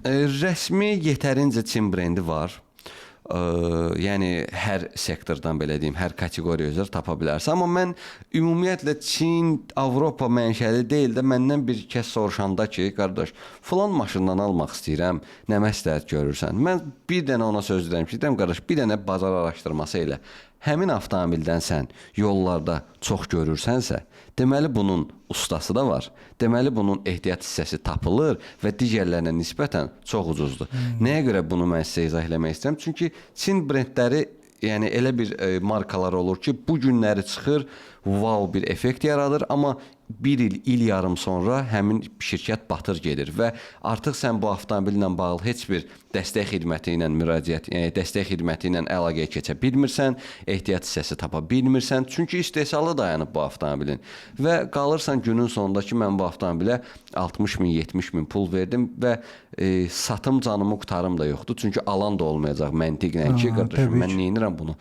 Rəsmi yetərincə Çin brendi var. Yəni hər sektordan belə deyim, hər kateqoriya üzrə tapa bilərsən. Amma mən ümumiyyətlə Çin, Avropa mənşəli deyil də məndən bir kəs soruşanda ki, qardaş, falan maşından almaq istəyirəm, nə məsləhət görürsən? Mən bir dənə ona söz deyirəm ki, deyirəm qardaş, bir dənə bazar araşdırması elə. Həmin avtomobildən sən yollarda çox görürsənsə, deməli bunun ustası da var. Deməli bunun ehtiyat hissəsi tapılır və digərlərinə nisbətən çox ucuzdur. Nəyə görə bunu mən sizə izah eləmək istəyirəm? Çünki Çin brendləri, yəni elə bir markalar olur ki, bu günləri çıxır, wow bir effekt yaradır, amma bir il yarım sonra həmin şirkət batır gedir və artıq sən bu avtomobillə bağlı heç bir dəstək xidməti ilə müraciət, yəni dəstək xidməti ilə əlaqəyə keçə bilmirsən, ehtiyat hissəsi tapa bilmirsən, çünki istehsalı dayanıb bu avtomobilin və qalırsan günün sonunda ki, mən bu avtomobilə 60 min, 70 min pul verdim və satım canımı qurtarım da yoxdur, çünki alan da olmayacaq məntiqlə ki, qardaşım, mən neyinirəm bunu?